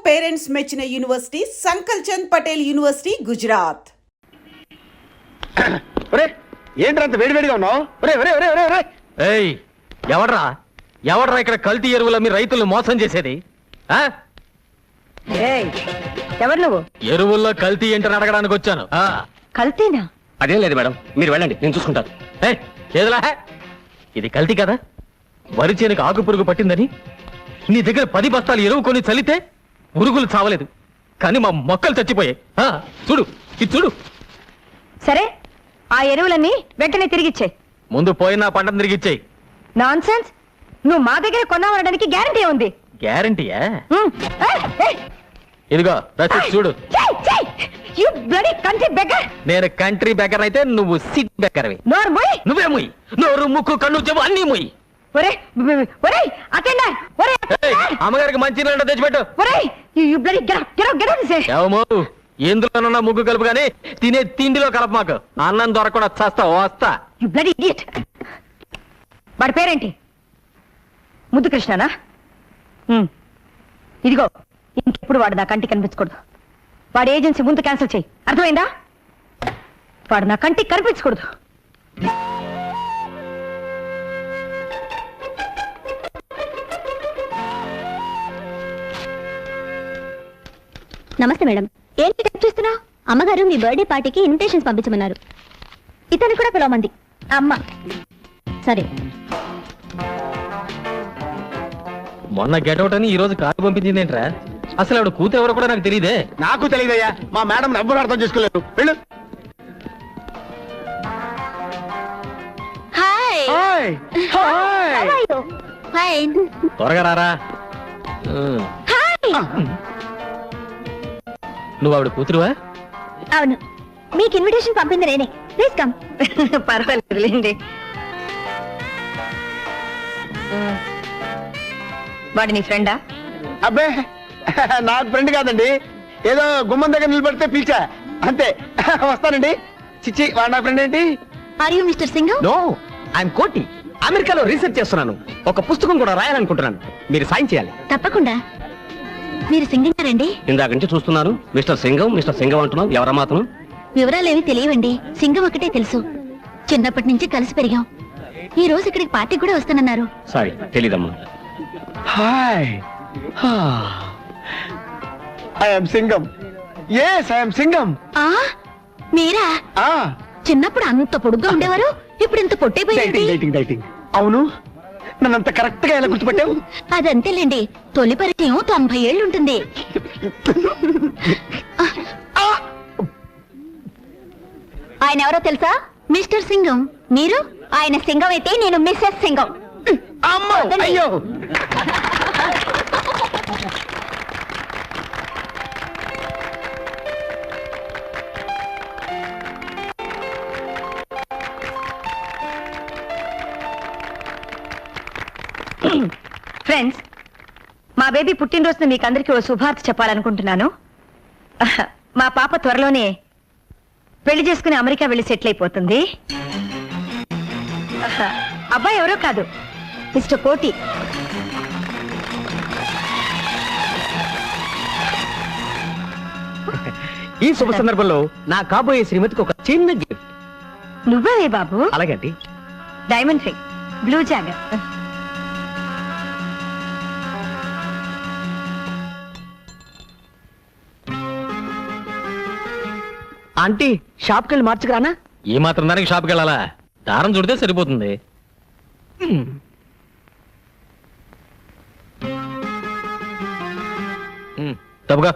Parents మెచ్చిన university సంకల్ Chand Patel university Gujarat. ఏంట్రా వేడివేడిగా ఉన్నావు? ఎవడ్రా ఇక్కడ కల్తీ ఎరువుల మీ రైతులు మోసం చేసేది? ఎవరు నువ్వు? ఎరువుల్లో కల్తీ ఏంటని అడగడానికి వచ్చాను. కల్తీనా? అదేం లేదు మేడం, మీరు వెళ్ళండి, నేను చూసుకుంటాను. ఏదిలా ఇది కల్తీ కదా? వరి చేనుకు ఆకు పురుగు పట్టిందని నీ దగ్గర 10 బస్తాలు ఎరువు కొని చల్లితే పురుగులు చావలేదు, కానీ మా మొక్కలు చచ్చిపోయాయి. చూడు, ఇది చూడు. సరే, ఆ ఎరువులన్నీ వెంటనే తిరిగిచ్చాయి. ముందు పోయిన పంటను తిరిగిచ్చాయి. Non sense. నువ్వు మా దగ్గర కొన్నావనడానికి గ్యారంటీ ఉంది. గ్యారంటీయా? ఇదిగో రసీదు చూడు. నేను కంట్రీ బెగ్గర్ అయితే నువ్వు సిట్ బెగ్గర్వి. నువ్వే ముయ్. నోరు, ముక్కు, కన్ను, చెవు అన్నీ ముయ్. అమ్మగారికి మంచి నీళ్ళు తెచ్చిపెట్టు. ఎందులోనన్నా ముగ్గు కలుపు గానీ తినే తిండిలో కలప. మాకు అన్నం దొరకకుండా చస్తా వస్తా. వాడి పేరేంటి? ముద్దు కృష్ణనా? ఇదిగో, ఇంకెప్పుడు వాడు నా కంటికి కనిపించకూడదు. వాడి ఏజెన్సీ ముందు క్యాన్సిల్ చేయి, అర్థమైందా? వాడు నా కంటికి కనిపించకూడదు. నమస్తే మేడం. ఏంటి టైప్ చేస్తున్నావు? అమ్మగారు మీ బర్త్డే పార్టీకి ఇన్విటేషన్స్ పంపించమన్నారు. ఇతను కూడా పిలవమంది అమ్మ. సరే. మొన్న గెటౌట్ అని ఈ రోజు కారు పంపించింది ఏంట్రా? అసలు ఆవిడ కూతురు ఎవరో కూడా నాకు తెలియదే. నాకు తెలియదయ్యా, మా మేడం ఎవ్వరు అర్థం చేసుకోలేదు. వెళ్ళు. త్వరగా రారా. నువ్వు ఆవిడ కూతురువా? అవును, మీకు ఇన్విటేషన్ పంపింది నేనే. Please come. పర్వాలేదులేండి. వాడి నీ ఫ్రెండా? అబ్బే, నాకు ఫ్రెండ్ కాదండి, ఏదో గుమ్మం దగ్గర నిలబడితే పిలిచా అంతే. వస్తానండి. చిచ్చి, వాడు నా ఫ్రెండ్ ఏంటి? Are you mister Singam? No, I'm Koti. అమెరికాలో రీసెర్చ్ చేస్తున్నాను. ఒక పుస్తకం కూడా రాయాలనుకుంటున్నాను. మీరు సాయం చేయాలి. తప్పకుండా. మీరు సింగం గారండి? ఇందాక నుంచి చూస్తున్నాను. మిస్టర్ సింగం అంటున్నావు. ఎవరా మాత్రం? వివరాలేవి తెలియవండి. సింగం ఒకటే తెలుసు. చిన్నప్పటి నుంచి కలిసి పెరిగాం. ఈ రోజు ఇక్కడికి పార్టీ కూడా వస్తానన్నారు. సారీ, తెలీదమ్మా. Hi, I am Singam. yes, I am Singam. మీరా? చిన్నప్పుడు అంత పొడుగ్గా ఉండేవారు, ఇప్పుడు ఇంత పొట్టైపోయారు. అవును, నన్నంత కరెక్ట్ గా ఎలా గుర్తుపట్టావు? అదంతేలేండి, తొలి పరిచయం 90 ఏళ్ళు ఉంటుంది. ఆయన ఎవరో తెలుసా? మిస్టర్ సింగం. మీరు? ఆయన సింగం అయితే నేను మిస్సెస్ సింగం. అయ్యో, ఫ్రెండ్స్, మా బేబీ పుట్టినరోజున మీకు అందరికీ ఓ శుభార్త చెప్పాలనుకుంటున్నాను. మా పాప త్వరలోనే పెళ్లి చేసుకుని అమెరికా వెళ్ళి సెటిల్ అయిపోతుంది. అబ్బాయి ఎవరో కాదు, మిస్టర్ కోటి. ఈ శుభ సందర్భంలో నా కాబోయే శ్రీమతికి ఒక చిన్న గిఫ్ట్. నువ్వే బాబు? అలాగండి. Diamond ring, blue jogger. Aunty, షాప్కి వెళ్ళి మార్చుకురానా? ఈ మాత్రం దానికి షాప్కి వెళ్ళాలా? దారం చుడితే సరిపోతుంది. తప్పుగా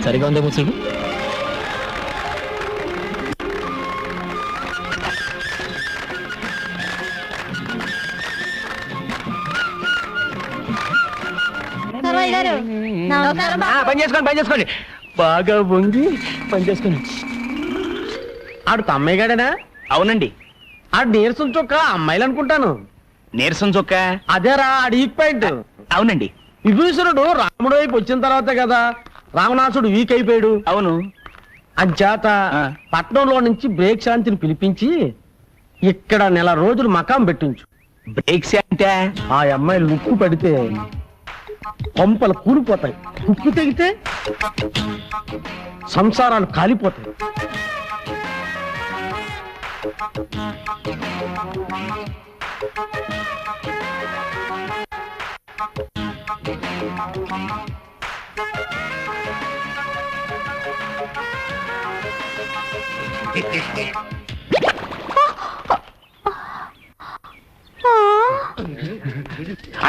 సరిగా ఉందే ముసుడు. పని చేసుకోండి. బాగా వంగి పని చేసుకోండి. ఆడు తమ్మయ్య గాడేనా? అవునండి. ఆడు నీరసం చొక్క అమ్మాయిలు అనుకుంటాను. నీరసం చొక్క అదేరా, ఆడు ఈక్ పాయింట్. అవునండి. విభీషణుడు రాముడు వైపు వచ్చిన తర్వాతే కదా రావణాసుడు వీక్ అయిపోయాడు. అవును. అంచేత పట్నంలో నుంచి బ్రేక్ శాంతిని పిలిపించి ఇక్కడ నెల రోజులు మకాం పెట్టించు. బ్రేక్స్ అంటే ఆ అమ్మాయి లుక్కు పడితే కొంపలు కూలిపోతాయి, ఉప్పు తెగితే సంసారాలు కాలిపోతాయి.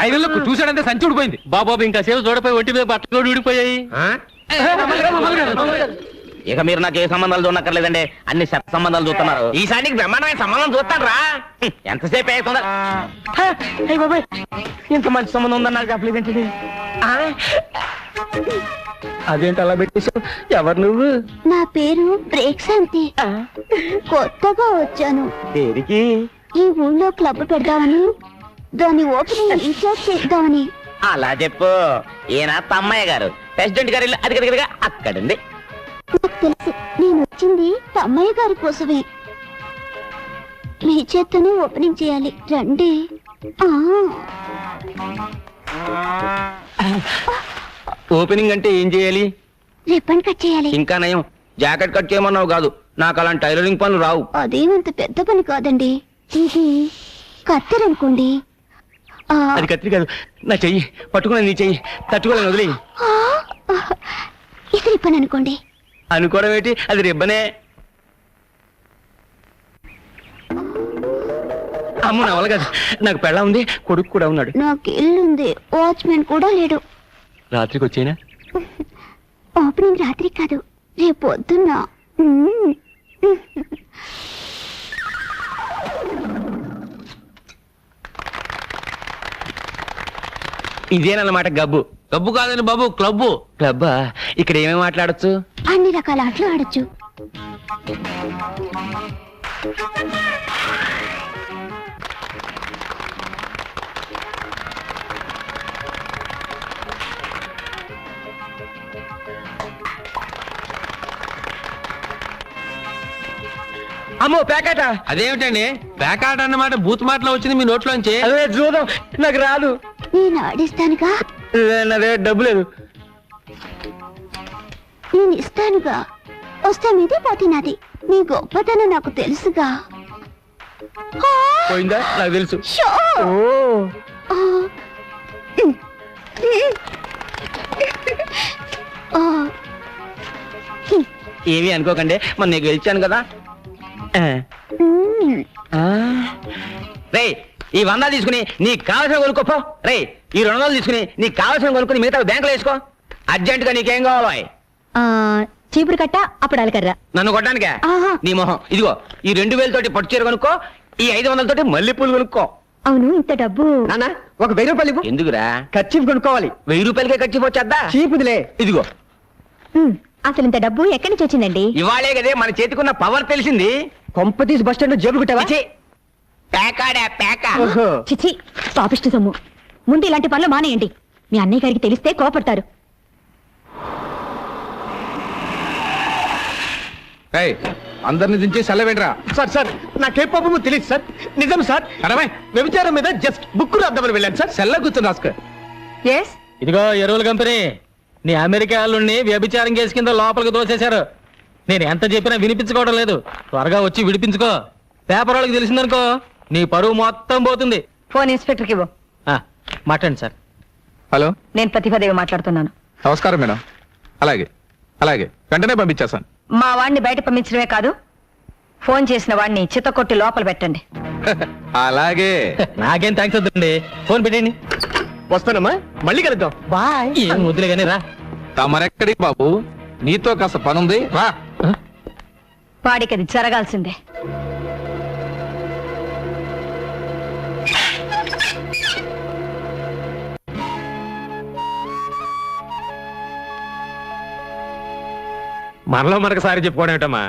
ఐదులకు చూసాడంటే సంచి ఊడిపోయింది. బాబాబు ఇంకా సేవ చూడపోయి ఒట్టి మీద బట్టలు కూడా ఊడిపోయాయి. ఇక మీరు నాకు ఏ సంబంధాలు చూడక్కర్లేదండి, అన్ని శత సంబంధాలు చూస్తున్నారు. ఈసారికి బ్రహ్మాండమైన సంబంధం చూస్తాను రా. ఎంతసేపు అవుతుందా? ఇంత మంచి సంబంధం ఉందని నాకు చెప్పలేదేంటి? అదేంటి అలా పెట్టేశావు? ఎవరు నువ్వు? నా పేరు బ్రేక్స్ అంతే. కొత్తగా వచ్చాను. పేరుకి ఈ ఊళ్ళో క్లబ్ పెడదామని, దాని ఓపెనింగ్ ఇన్ఛార్జ్ చేద్దామని. అలా చెప్పు. ఈయన తమ్మయ్య గారు, ప్రెసిడెంట్ గారి ఇల్లు అది కదిగా అక్కడుంది. నాకు తెలుసు, నేను వచ్చింది తమ్మయ్య గారి కోసమే. మీ చేత్తోనే ఓపెనింగ్ చేయాలి, రండి. ఓపెనింగ్ అంటే ఏం చేయాలి? రిబ్బన్ కట్ చేయాలి. ఇంకా నయం, జాకెట్ కట్ చేయమన్నావు కాదు. నాకు అలాంటి టైలరింగ్ పనులు రావు. అదేమంత పెద్ద పని కాదండి. ఇది కత్తెరనుకోండి. అది కత్తిరి కాదు, నా చెయ్యి పట్టుకున్నా, నీ చెయ్యి తట్టుకోలేను, వదిలే. ఇది రిబ్బన్ అనుకోండి. అనుకోవడం ఏంటి, అది రిబ్బనే. అమ్మ నా వల్ల కాదు, నాకు పెళ్ళ ఉంది, కొడుకు కూడా ఉన్నాడు. నాకు ఇల్లుంది, వాచ్మెన్ కూడా లేడు. రాత్రికి వచ్చేనా? ఓపెనింగ్ రాత్రి కాదు, రేపు పొద్దున్న. ఇదేనన్నమాట గబ్బు. గబ్బు కాదని బాబు, క్లబ్బు. క్లబ్బా? ఇక్కడ ఏమేమి మాట్లాడచ్చు? అన్ని రకాల ఆటలు ఆడొచ్చు. అమ్మో ప్యాకెట. అదేమిటండి ప్యాకాట్ అన్నమాట బూత్ మాటలో వచ్చింది మీ నోట్లోంచి? అదే చూద్దాం, నాకు రాదు. నేను ఆడిస్తానుగా. నా దగ్గర డబ్బు లేదు. నేను ఇస్తానుగా. వస్తే మీదే పోతే నాది. నీ గొప్పతనం నాకు తెలుసుగా. పోయిందా? నాకు తెలుసు. షో! ఓ ఏమీ అనుకోకండి, మొన్న నీకు గెలిచాను కదా. రే, ఈ 100 తీసుకుని నీకు కావాల్సిన కొనుక్కోపో. రే, ఈ 200 తీసుకుని నీకు కావాల్సిన కొనుక్కుని మిగతా బ్యాంకులో వేసుకో. అర్జెంట్ గా నీకేం కావాలో? చీపురు కట్ట, అప్పడాలి కర్ర. నన్ను కొట్టడానికే? ఆహా. నీ మొహం. ఇదిగో ఈ 2000 తోటి పట్టు చీర కొనుక్కో, ఈ 500 తోటి మల్లెపూలు కొనుక్కో. అవును, ఇంత డబ్బు. నాన్న ఒక 1000 రూపాయలు ఎందుకురా? ఖర్చు కొనుక్కోవాలి. 1000 రూపాయలకే ఖర్చు వచ్చేద్దా? చీపుదిలే. ఇదిగో అసలు ఇంత డబ్బు ఎక్కడి నుంచి వచ్చిందండి? ఇవాళే కదే మన చేతికున్న పవర్ తెలిసింది. కొంపతీసి బస్ స్టాండ్ జేబులు కుట్టావా? ఛీ, పేకాడా పేక. ఓహో. చిచి, పాపిష్టి సొమ్ము. ముందు ఇలాంటి పనులు మానేయండి. మీ అన్నయ్య గారికి తెలిస్తే కోపడతారు. అందరిని దించి సెలవేంట్రా? సార్ సార్ నాకేం పాపమో తెలియదు సార్. నిజం సార్, అరవై వ్యభిచారం మీద జస్ట్ బుక్ రాద్దామని వెళ్ళాను సార్. సెల్ల కూర్చొని రాసుకో. ఎస్, ఇదిగో ఎరువుల కంపెనీ, నీ అమెరికా వాళ్ళని వ్యభిచారం కేసు కింద లోపలికి దోసేశారు. నేను ఎంత చెప్పినా వినిపించుకోవడం లేదు. త్వరగా వచ్చి విడిపించుకో. పేపర్ వాళ్ళకి తెలిసిందనుకో నీ పరువు మొత్తం పోతుంది. ఫోన్ ఇన్స్పెక్టర్కి ఇవ్వు. మాట్లాడండి సార్. హలో, నేను ప్రతిభాదేవి మాట్లాడుతున్నాను. నమస్కారం మేడం. అలాగే అలాగే వెంటనే పంపించేస్తాను. మా వాడిని బయట పంపించడమే కాదు, ఫోన్ చేసిన వాడిని చిత్తకొట్టి లోపల పెట్టండి. అలాగే. నాకేం థ్యాంక్స్ వద్దండి, ఫోన్ పెట్టండి. వస్తానమ్మా, మళ్ళీ కలుద్దాం. బాయ్. ఏం వద్దులే కానీ రా. తమరెక్కడికి బాబు? నీతో కాస్త పనుంది, రా. వాడికి అది జరగాల్సిందే. మనలో మనకు సారి చెప్పుకోవడం ఏమిటమ్మా?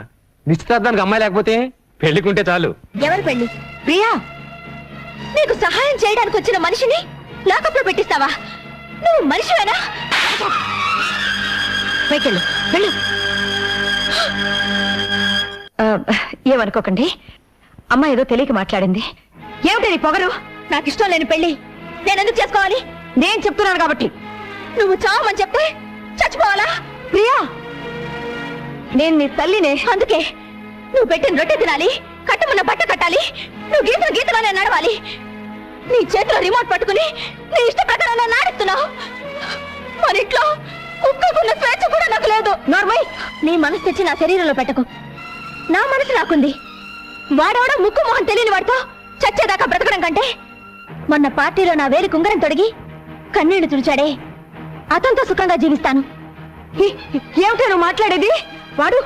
నిశ్చితార్థానికి అమ్మాయి లేకపోతే పెళ్లికుంటే చాలు. ఎవరు పెళ్లి? ప్రియా, నీకు సహాయం చేయడానికి వచ్చిన మనిషిని లాకప్లో పెట్టిస్తావా? నువ్వు మనిషివేనా? వెళ్ళు వెళ్ళు. ఏమనుకోకండి, అమ్మ ఏదో తెలియక మాట్లాడింది. ఏమిటి నీ పొగరు? నాకు ఇష్టం లేని పెళ్లి నేను ఎందుకు చేసుకోవాలి? నేను చెప్తున్నాను కాబట్టి. నువ్వు చావమని చెప్తే చచ్చిపోవాలా? ప్రియా, నేను నీ తల్లినే. అందుకే నువ్వు పెట్టిన రొట్టె తినాలి, కట్టమన్న బట్ట కట్టాలి, నువ్వు గీతలు గీతలోనే నడవాలి. నీ చేతిలో రిమోట్ పట్టుకుని నీ ఇష్ట ప్రకారం నన్ను ఆడిస్తున్నావు. మన ఇంట్లో కుక్కకున్న స్వేచ్ఛ కూడా నాకు లేదు. నార్మల్, నీ మనసు తెచ్చి నా శరీరంలో పెట్టకు. నా మనసు నాకుంది. వాడవడ ముక్కు మొహం తెలియని వాడితో చచ్చేదాకా బ్రతకడం కంటే మొన్న పార్టీలో నా వేలి కుంగరం తొడిగి కన్నీళ్లు తుడిచాడే అతనితో సుఖంగా జీవిస్తాను. ఏమిటో నువ్వు మాట్లాడేది? వాడు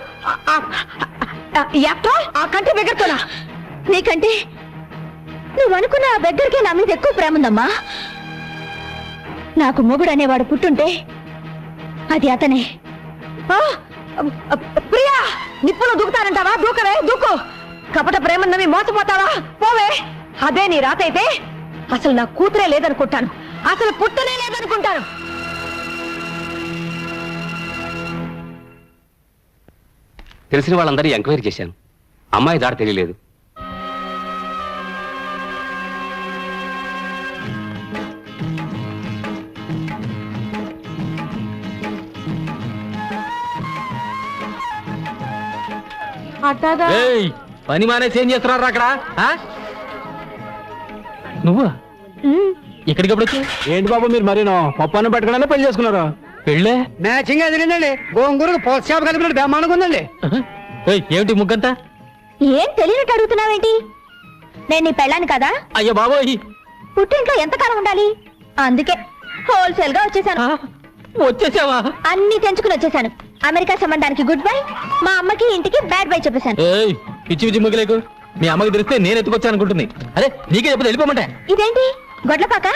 ఆ కంటి బెగర్తోనా? నీకంటే నువ్వు అనుకున్న ఆ దగ్గరికి నా మీద ఎక్కువ ప్రేమ ఉందమ్మా. నాకు మొగుడు అనేవాడు పుట్టుంటే అది అతనే. ప్రియా, నిప్పులు దూకుతానంటావా? దూకవే, దూకు. కపట ప్రేమన్నవి మోసపోతావా? పోవే. అదే నీ రాత అయితే అసలు నా కూతురే లేదనుకుంటాను, అసలు పుట్టనే లేదనుకుంటాను. తెలిసిన వాళ్ళందరూ ఎంక్వైరీ చేశాను. అమ్మాయి దారి తెలియలేదు. ఏయ్, పని మానేసి ఏం చేస్తున్నారు అక్కడ? ఆ? నువ్వా ఇక్కడికి ఎప్పుడు వచ్చి? ఏంటి బాబు మీరు మరీనో పప్పాన్ని పట్టుకోవడానికి పెళ్లి చేసుకున్నారు? పెళ్ళే మ్యాచింగ్ అదిరిందండి. గోంగూరకు పోస్ట్ షాప్ కలిపినట్టు బ్రహ్మాండంగా ఉందండి. ఏయ్, ఏమిటి ముగ్గంతా? ఏం తెలియనట్టు అడుగుతున్నావేంటి? నేను నీ పెళ్ళాను కదా. అయ్యో బాబోయ్, పుట్టింట్లో ఎంతకాలం ఉండాలి? అందుకే హోల్సేల్ గా వచ్చేసాను. వచ్చేసావా? అన్ని తెంచుకుని వచ్చేసాను. అమెరికా సంబంధానికి గుడ్ బై, మా అమ్మకి ఇంటికి బ్యాడ్ బై చెప్పేశాను. ఏయ్, పిచ్చి పిచ్చి ముగ్గులేకు. మీ అమ్మకి తెలిస్తే నేను ఎత్తుకొచ్చాను అనుకుంటుంది. అరే, నీకే చెప్పదు వెళ్ళిపోమంటే. ఇదేంటి గొడ్లపాక?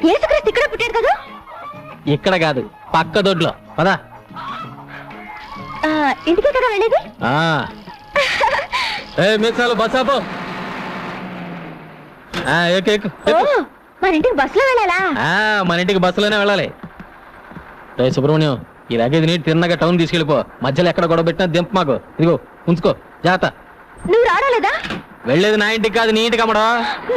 యేసుక్రీస్తు ఇక్కడ పుట్టాడు కదా. ఇక్కడ కాదు, పక్క దొడ్లో. పదా. ఇంటికే కదా వెళ్ళేది. మీసాలు బస్సాపో. ఓ, మన ఇంటికి బస్సులో వెళ్ళాలా? మన ఇంటికి బస్సులోనే వెళ్ళాలి. రే సుబ్రహ్మణ్యం, ఈ లగేజ్ నీటి తిన్నగా టౌన్ తీసుకెళ్ళిపో. మధ్యలో ఎక్కడ గొడవ పెట్టినా దింప మాకు. ఇదిగో ఉంచుకో, జాగ్రత్త. నువ్వు రావలేదా? వెళ్ళేది నా ఇంటికి కాదు, నీ ఇంటికి అమ్మడా.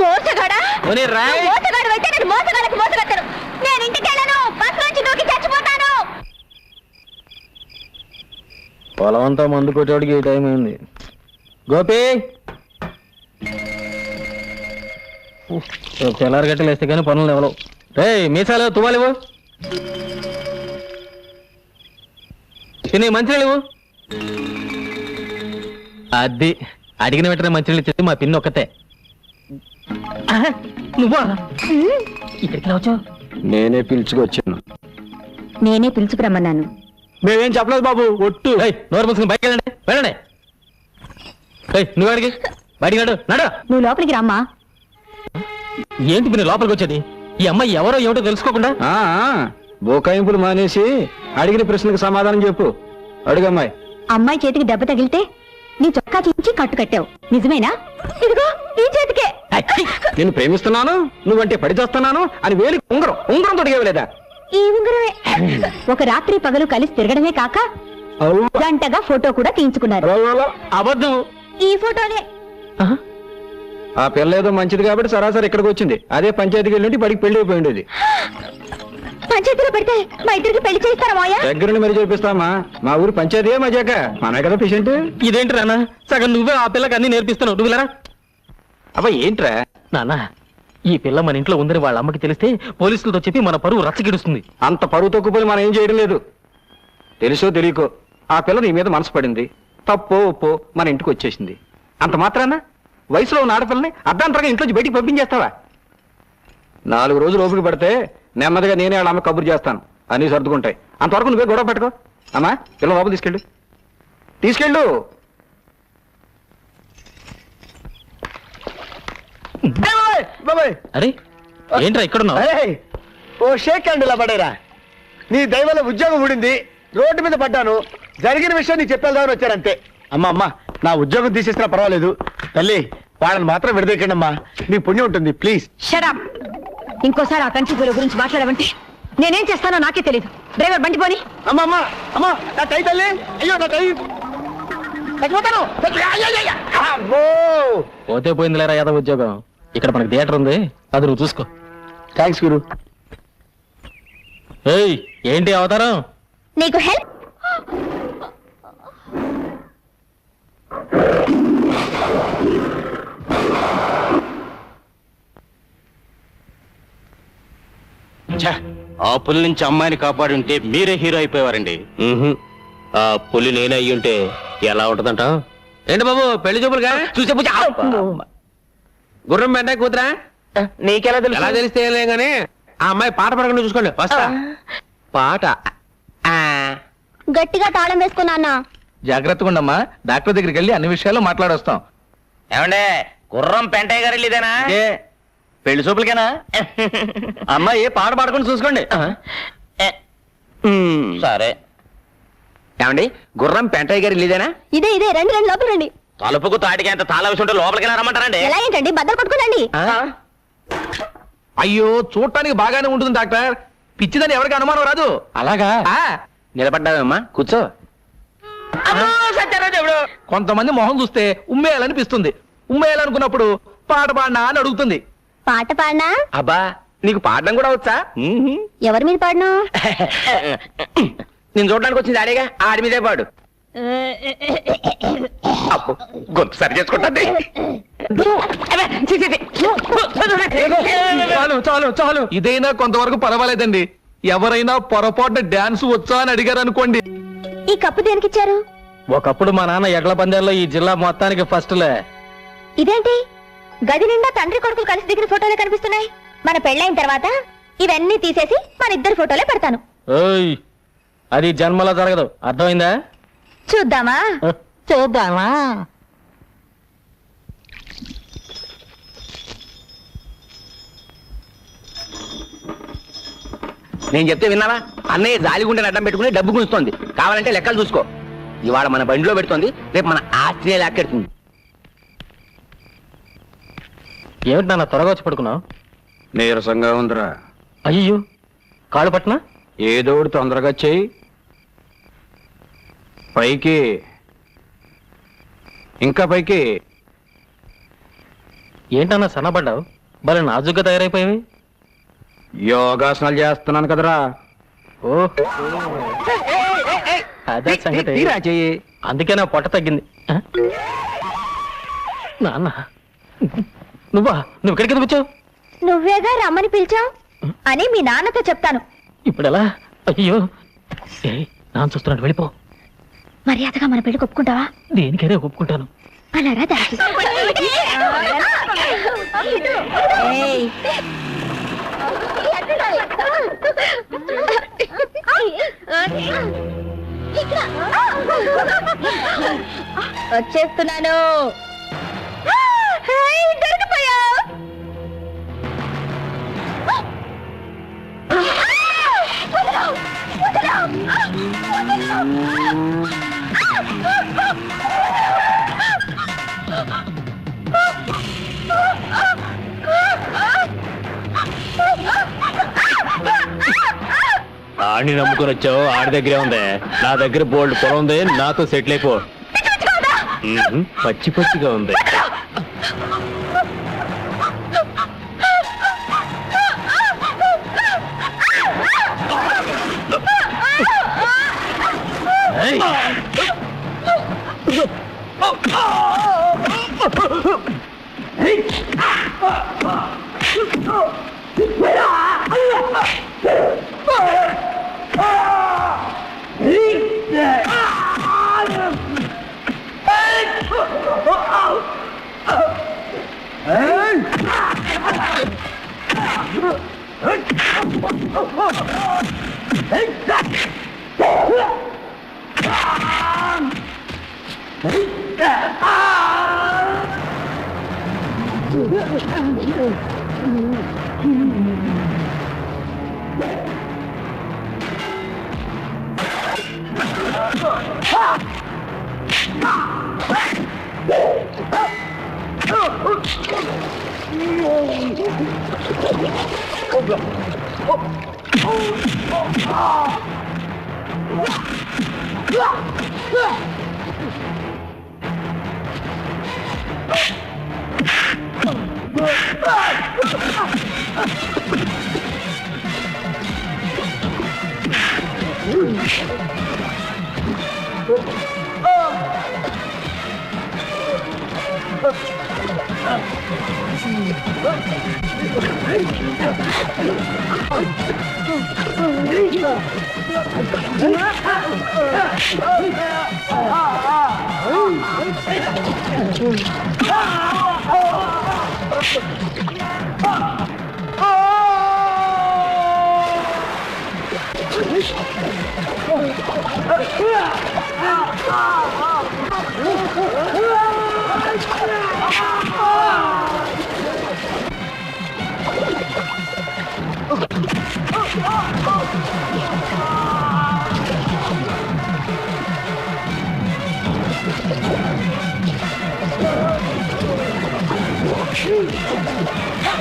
మోసగాడా? పోనీ రాయ్. నువ్వు మోసగాడు అయితే నేను మోసగాళ్ళకి మోసగడతాను. నేను ఇంటికి వెళ్ళను, బస్ నుంచి దూకి చచ్చిపోతాను. పొలం అంతా మందు కొట్టేవాడికి ఈ టైం అయింది. గోపి, తెల్లారి గట్టలు వేస్తే కానీ పనులు ఎవరు. రే మీసాలు తువ్వాలివు, తినే మంచినీళ్ళు. అది అడిగిన వెంటనే మంచినీళ్ళు ఇచ్చేది మా పిన్ని ఒక్కతే. నువ్వా ఇక్కడికి వచ్చావు? నేనే పిలుచుకొచ్చాను. నేనే పిలుచుకురమ్మన్నాను. మేమేం చెప్పలేదు బాబు, ఒట్టు. నోరు మూసుకుని బయటకు వెళ్ళండి, వెళ్ళండి. నువ్వు అడిగి బయటికి నడు, నడు. నువ్వు లోపలికి రమ్మా. ఏంటి మీరు లోపలికి వచ్చేది? ఈ అమ్మాయి ఎవరో ఏమిటో తెలుసుకోకుండా? బోకాయింపులు మానేసి అడిగిన ప్రశ్నకు సమాధానం చెప్పు. అడుగమ్మాయి. అమ్మాయి చేతికి దెబ్బ తగిలితే నీ చొక్కా చించి కట్టు కట్టావు, నిజమేనా? ఇదిగో ఈ చేతికే. నేను ప్రేమిస్తున్నాను, నువ్వంటే పడి చేస్తున్నాను అని వేలి ఉంగరం తొడిగేవలేదా? ఈ ఉంగరమే. ఒక రాత్రి పగలు కలిసి తిరగడమే కాక గంటగా ఫోటో కూడా తీయించుకున్నారు. అబద్ధం. ఈ ఫోటోనే. ఆ పిల్ల ఏదో మంచిది కాబట్టి సరాసరి ఇక్కడికి వచ్చింది. అదే పంచాయతీకి వెళ్ళి పడికి పెళ్లి అయిపోయి ఉండేది. పంచాయతీలో పెడితే మా ఇద్దరికి పెళ్లి చేస్తారా మాయా? దగ్గరుండి మరి చేపిస్తామా? మా ఊరు పంచాయతీ మజాక మన కదా పేషెంట్. ఇదేంటి రానా, సగం నువ్వే ఆ పిల్లకి అన్ని నేర్పిస్తున్నావు. నువ్వు లేరా? అబ్బా ఏంట్రా నాన్న, ఈ పిల్ల మన ఇంట్లో ఉందని వాళ్ళ అమ్మకి తెలిస్తే పోలీసులతో చెప్పి మన పరువు రచ్చగిడుస్తుంది. అంత పరువు తక్కువ మనం ఏం చేయడం లేదు. తెలుసో తెలియకో ఆ పిల్ల నీ మీద మనసు పడింది. తప్పో ఒప్పో మన ఇంటికి వచ్చేసింది. అంత మాత్రాన వయసులో ఉన్న ఆడపిల్లని అర్ధాంతరంగా ఇంట్లోంచి బయటికి పంపించేస్తావా? 4 రోజులు ఓపిక పడితే నెమ్మదిగా నేనే వాళ్ళ అమ్మ కబురు చేస్తాను, అన్నీ సర్దుకుంటాయి. అంతవరకు నువ్వే గొడవ పెట్టుకో. అమ్మా పిల్ల లోపల తీసుకెళ్ళు. అరే ఏంట్రా ఇక్కడున్నావు? ఓ షేక్ హ్యాండ్ ఇలా పడేరా. నీ దైవల ఉద్యోగం ఊడింది, రోడ్డు మీద పడ్డాను. జరిగిన విషయం నీకు చెప్పేద్దామని వచ్చారంతే. అమ్మా నా ఉద్యోగం తీసేసినా పర్వాలేదు తల్లి, వాళ్ళని మాత్రం విడదీయకండి అమ్మా, నీ పుణ్యం ఉంటుంది ప్లీజ్. షడప్. ఇంకోసారి ఆ కంచి గురి గురించి మాట్లాడమంటే నేనేం చేస్తానో నాకే తెలియదు. డ్రైవర్ బండి పోని. అమ్మా నా టై తల్లి, అయ్యో నా టై చచ్చిపోతాను. పోతే పోయింది లేరా యాదవ్ ఉద్యోగం. ఇక్కడ మనకి థియేటర్ ఉంది, అది నువ్వు చూసుకో. థ్యాంక్స్ గురు. ఏయ్, ఏంటి అవతారం? నీకు హెల్ప్. ఆ పులి నుంచి అమ్మాయిని కాపాడి ఉంటే మీరే హీరో అయిపోయేవారండి. ఆ పులి నేనే అయ్యి ఉంటే ఎలా ఉంటదంట? ఏంటి బాబు పెళ్లి చూపులుగా చూసే పూజ గుర్రం వెంట కూతురా? నీకెలా తెలుసు? ఎలా తెలిస్తే ఏం లేదు కానీ ఆ అమ్మాయి పాట పడకుండా చూసుకోండి. వస్తా. పాట గట్టిగా తాళం వేసుకున్నా. జాగ్రత్తగా ఉండమ్మా, డాక్టర్ దగ్గరికి వెళ్ళి అన్ని విషయాలు మాట్లాడొస్తాం. ఏమండే గుర్రం పెంటయ్య గారు ఇదేనా? పెళ్లి చూపులకేనా? అమ్మాయి పాట పాడుకుని చూసుకోండి. సరే. ఏమండి గుర్రం పెంటయ్య గారు ఇదేనా? ఇదే ఇదే, రండి రండి, లోపల రండి. తలుపుకు తాటికి ఎంత తాళ విషయం ఉంటే లోపలికి రమ్మంటారండి. ఎలా ఏంటండి, బద్దలు కొట్టుకునండి. అయ్యో, చూడటానికి బాగానే ఉంటుంది డాక్టర్, పిచ్చిదని ఎవరికి అనుమానం రాదు. అలాగా? నిలబడ్డావమ్మా, కూర్చో. కొంతమంది మొహం చూస్తే ఉమ్మేయాలనిపిస్తుంది. ఉమ్మేయాలనుకున్నప్పుడు పాట పాడినా అని అడుగుతుంది. పాట పాడినా? అబ్బా నీకు పాడడం కూడా వచ్చా? ఎవరి మీద పాడను? నేను చూడడానికి వచ్చింది ఆడేగా, ఆడి మీదే పాడు. అప్పు గొంతు సరి చేసుకుంటుంది. చాలు చాలు చాలు, ఇదైనా కొంతవరకు పర్వాలేదండి. ఎవరైనా పొరపాటున డాన్స్ వచ్చా అని అడిగారు అనుకోండి. ఈ కప్పు దేనికిచ్చారు? ఒకప్పుడు మా నాన్న ఎడ్ల పందాల్లో ఈ జిల్లా మొత్తానికి ఫస్ట్లే. ఇదేంటి, గది నిండా తండ్రి కొడుకులు కలిసి దిగిన ఫోటోలే కనిపిస్తున్నాయి. మన పెళ్ళైన తర్వాత ఇవన్నీ తీసేసి మన ఇద్దరు ఫోటోలే పెడతాను. ఓయ్, అది జన్మలో జరగదు, అర్థమైందా? చూద్దామా? చూద్దామా? నేను చెప్తే విన్నావా? అన్నయ్య జాలిగుండని అడ్డం పెట్టుకుని డబ్బు గుంచుతోంది. కావాలంటే లెక్కలు చూసుకో. ఇవాళ మన బండిలో పెడుతోంది, రేపు మన ఆస్ట్రేలియా లాక్కెడుతుంది. ఏమిటి నాన్న త్వరగా వచ్చి పడుకున్నావు? నీరసంగా ఉందిరా. అయ్యో, కాళ్ళు పట్టినా? ఏదో ఒకటి తొందరగా చెయ్యి. పైకి, ఇంకా పైకి. ఏంటన్నా సన్నబడ్డావు? భలే నాజుగ్గా తయారైపోయావి. యోగాసనాలు చేస్తున్నాను కదరా. ఓ, అదే సంగతి. తీరా చెయ్యి. అందుకే నా పొట్ట తగ్గింది. నాన్న, నువ్వు ఇక్కడికి ఎందుకు వచ్చావు? నువ్వేగా రమ్మని పిలిచావు అని మీ నాన్నతో చెప్తాను. ఇప్పుడు ఎలా? అయ్యో, నాన్న చూస్తున్నాడు, వెళ్ళిపో. మర్యాదగా మన పెళ్లి ఒప్పుకుంటావా? దేనికైనా ఒప్పుకుంటాను. అలా రా దానికి. ఏయ్. వచ్చేస్తున్నాను. దొరికిపోయా. ఆడిని నమ్ముకొని వచ్చావు, ఆడి దగ్గరే ఉంది. నా దగ్గర బోల్డ్ పొలం ఉంది, నాతో సెటిల్ అయిపో. పచ్చి పచ్చిగా ఉంది.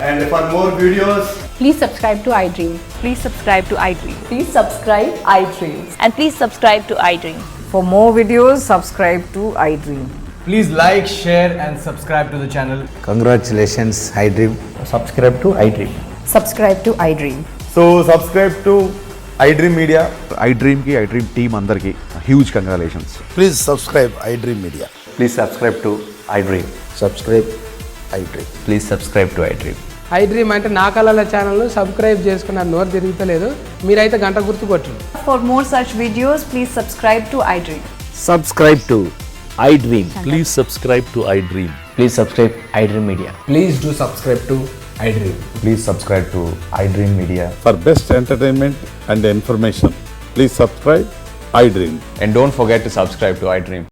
And for more videos, Please subscribe to iDream. Please subscribe to iDream. Please subscribe iDream. And please subscribe to iDream. For more videos, subscribe to iDream. Please like, share and subscribe to the channel. congratulations, iDream. Subscribe to iDream. Subscribe to iDream. So subscribe to iDream Media. iDream ki iDream team అందరికి huge congratulations. Please subscribe iDream Media. Please subscribe to iDream. Subscribe iDream. Please subscribe to iDream. iDream అంటే నా కళల channel subscribe చేసుకున్న నోరు తిరుగుతలేదు, మీరైతే గంట గుర్తు కొట్టండి. For more such videos, please subscribe to iDream. Subscribe to iDream. Please subscribe to iDream. Please subscribe iDream media. Please do subscribe to iDream. Please subscribe to iDream media. For best entertainment and information please subscribe iDream. And don't forget to subscribe to iDream.